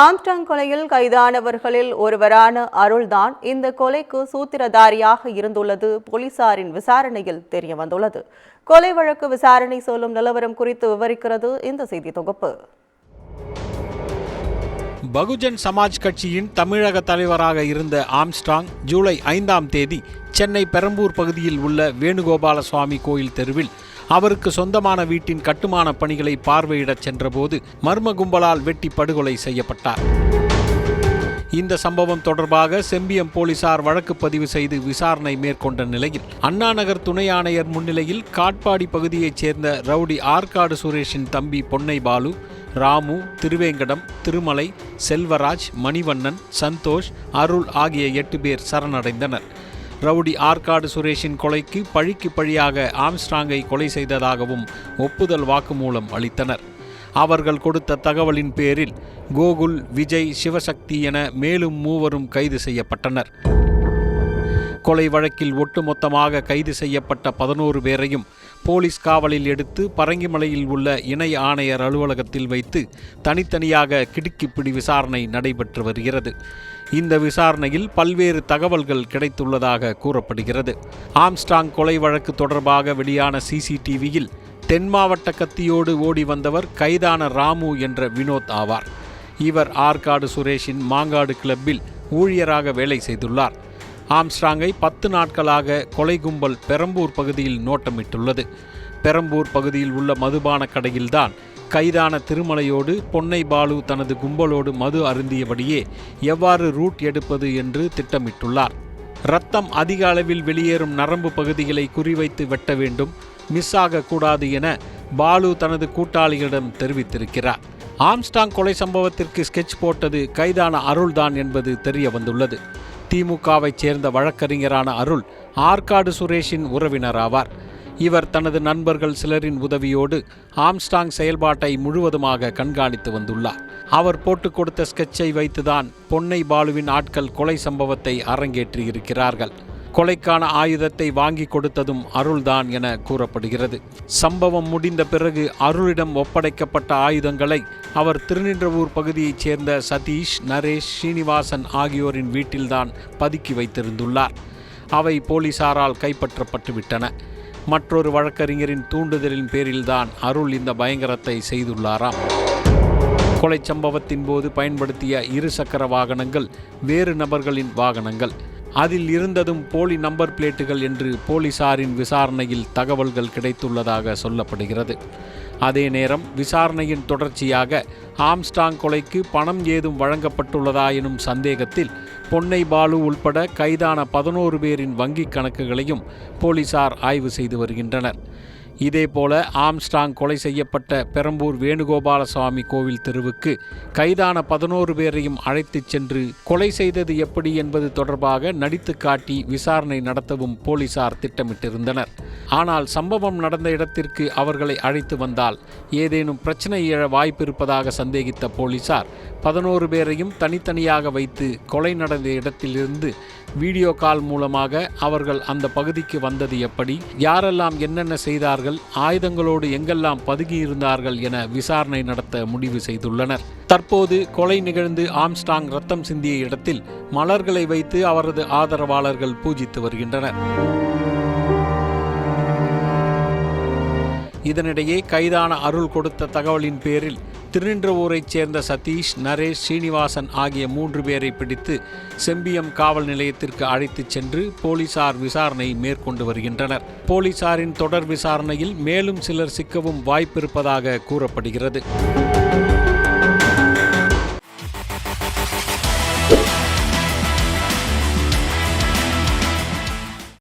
Armstrong கொலையில் கைதானவர்களில் ஒருவரான அருள்தான் இந்த கொலைக்கு சூத்திரதாரியாக இருந்துள்ளது போலீசாரின் விசாரணையில் தெரியவந்துள்ளது. கொலை வழக்கு விசாரணை சொல்லும் நிலவரம் குறித்து விவரிக்கிறது இந்த செய்தி தொகுப்பு. பகுஜன் சமாஜ் கட்சியின் தமிழக தலைவராக இருந்த ஆம்ஸ்ட்ராங் ஜூலை 5ஆம் தேதி சென்னை பெரம்பூர் பகுதியில் உள்ள வேணுகோபால சுவாமி கோயில் தெருவில் அவருக்கு சொந்தமான வீட்டின் கட்டுமான பணிகளை பார்வையிடச் சென்றபோது மர்ம கும்பலால் வெட்டி படுகொலை செய்யப்பட்டார். இந்த சம்பவம் தொடர்பாக செம்பியம் போலீசார் வழக்கு பதிவு செய்து விசாரணை மேற்கொண்ட நிலையில் அண்ணாநகர் துணை ஆணையர் முன்னிலையில் காட்பாடி பகுதியைச் சேர்ந்த ரவுடி ஆற்காடு சுரேஷின் தம்பி பொன்னை பாலு, ராமு, திருவேங்கடம், திருமலை, செல்வராஜ், மணிவண்ணன், சந்தோஷ், அருள் ஆகிய 8 பேர் சரணடைந்தனர். ரவுடி ஆற்காடு சுரேஷின் கொலைக்கு பழிக்கு பழியாக ஆம்ஸ்ட்ராங்கை கொலை செய்ததாகவும் ஒப்புதல் வாக்குமூலம் அளித்தனர். அவர்கள் கொடுத்த தகவலின் பேரில் கோகுல், விஜய், சிவசக்தி என மேலும் 3 கைது செய்யப்பட்டனர். கொலை வழக்கில் ஒட்டுமொத்தமாக கைது செய்யப்பட்ட 11 பேரையும் போலீஸ் காவலில் எடுத்து பரங்கிமலையில் உள்ள இணை ஆணையர் அலுவலகத்தில் வைத்து தனித்தனியாக கிடுக்கிப்பிடி விசாரணை நடைபெற்று வருகிறது. இந்த விசாரணையில் பல்வேறு தகவல்கள் கிடைத்துள்ளதாக கூறப்படுகிறது. ஆம்ஸ்ட்ராங் கொலை வழக்கு தொடர்பாக வெளியான சிசிடிவியில் தென் மாவட்ட கத்தியோடு ஓடி வந்தவர் கைதான ராமு என்ற வினோத் ஆவார். இவர் ஆற்காடு சுரேஷின் மாங்காடு கிளப்பில் ஊழியராக வேலை செய்துள்ளார். ஆம்ஸ்ட்ராங்கை 10 நாட்களாக கொலை கும்பல் பெரம்பூர் பகுதியில் நோட்டமிட்டுள்ளது. பெரம்பூர் பகுதியில் உள்ள மதுபான கடையில்தான் கைதான திருமலையோடு பொன்னை பாலு தனது கும்பலோடு மது அருந்தியபடியே எவ்வாறு ரூட் எடுப்பது என்று திட்டமிட்டுள்ளார். இரத்தம் அதிக அளவில் வெளியேறும் நரம்பு பகுதிகளை குறிவைத்து வெட்ட வேண்டும், மிஸ் ஆகக்கூடாது என பாலு தனது கூட்டாளிகளிடம் தெரிவித்திருக்கிறார். ஆம்ஸ்ட்ராங் கொலை சம்பவத்திற்கு ஸ்கெட்ச் போட்டது கைதான அருள்தான் என்பது தெரிய வந்துள்ளது. திமுகவைச் சேர்ந்த வழக்கறிஞரான அருள் ஆற்காடு சுரேஷின் உறவினராவார். இவர் தனது நண்பர்கள் சிலரின் உதவியோடு ஆம்ஸ்ட்ராங் செயல்பாட்டை முழுவதுமாக கண்காணித்து வந்துள்ளார். அவர் போட்டுக் கொடுத்த ஸ்கெட்சை வைத்துதான் பொன்னை பாலுவின் ஆட்கள் கொலை சம்பவத்தை அரங்கேற்றியிருக்கிறார்கள். கொலைக்கான ஆயுதத்தை வாங்கி கொடுத்ததும் அருள்தான் என கூறப்படுகிறது. சம்பவம் முடிந்த பிறகு அருளிடம் ஒப்படைக்கப்பட்ட ஆயுதங்களை அவர் திருநின்றவூர் பகுதியைச் சேர்ந்த சதீஷ், நரேஷ், ஸ்ரீனிவாசன் ஆகியோரின் வீட்டில்தான் பதுக்கி வைத்திருந்துள்ளார். அவை போலீசாரால் கைப்பற்றப்பட்டுவிட்டன. மற்றொரு வழக்கறிஞரின் தூண்டுதலின் பேரில்தான் அருள் இந்த பயங்கரத்தை செய்துள்ளாராம். கொலை சம்பவத்தின் போது பயன்படுத்திய 2 சக்கர வாகனங்கள் வேறு நபர்களின் வாகனங்கள். அதில் இருந்ததும் போலி நம்பர் பிளேட்டுகள் என்று போலீசாரின் விசாரணையில் தகவல்கள் கிடைத்துள்ளதாக சொல்லப்படுகிறது. அதே நேரம் விசாரணையின் தொடர்ச்சியாக ஆம்ஸ்ட்ராங் கொலைக்கு பணம் ஏதும் வழங்கப்பட்டுள்ளதா எனும் சந்தேகத்தில் பொன்னை பாலு உள்பட கைதான 11 பேரின் வங்கிக் கணக்குகளையும் போலீசார் ஆய்வு செய்து வருகின்றனர். இதேபோல ஆம்ஸ்ட்ராங் கொலை செய்யப்பட்ட பெரம்பூர் வேணுகோபால சுவாமி கோவில் தெருவுக்கு கைதான 11 பேரையும் அழைத்துச் சென்று கொலை செய்தது எப்படி என்பது தொடர்பாக நடித்து காட்டி விசாரணை நடத்தவும் போலீசார் திட்டமிட்டிருந்தனர். ஆனால் சம்பவம் நடந்த இடத்திற்கு அவர்களை அழைத்து வந்தால் ஏதேனும் பிரச்சனை எழ வாய்ப்பிருப்பதாக சந்தேகித்த போலீசார் 11 பேரையும் தனித்தனியாக வைத்து கொலை நடந்த இடத்திலிருந்து வீடியோ கால் மூலமாக அவர்கள் அந்த பகுதிக்கு வந்தது எப்படி, யாரெல்லாம் என்னென்ன செய்தார்கள், ஆயுதங்களோடு எங்கெல்லாம் பதுங்கியிருந்தார்கள் என விசாரணை நடத்த முடிவு செய்துள்ளனர். தற்போது கொலை நிகழ்ந்து ஆம்ஸ்ட்ராங் ரத்தம் சிந்திய இடத்தில் மலர்களை வைத்து அவரது ஆதரவாளர்கள் பூஜித்து வருகின்றனர். இதனிடையே கைதான அருள் கொடுத்த தகவலின் பேரில் திருநின்றவூரைச் சேர்ந்த சதீஷ், நரேஷ், ஸ்ரீனிவாசன் ஆகிய 3 பேரை பிடித்து செம்பியம் காவல் நிலையத்திற்கு அழைத்துச் சென்று போலீசார் விசாரணை மேற்கொண்டு வருகின்றனர். போலீசாரின் தொடர் விசாரணையில் மேலும் சிலர் சிக்கவும் வாய்ப்பிருப்பதாக கூறப்படுகிறது.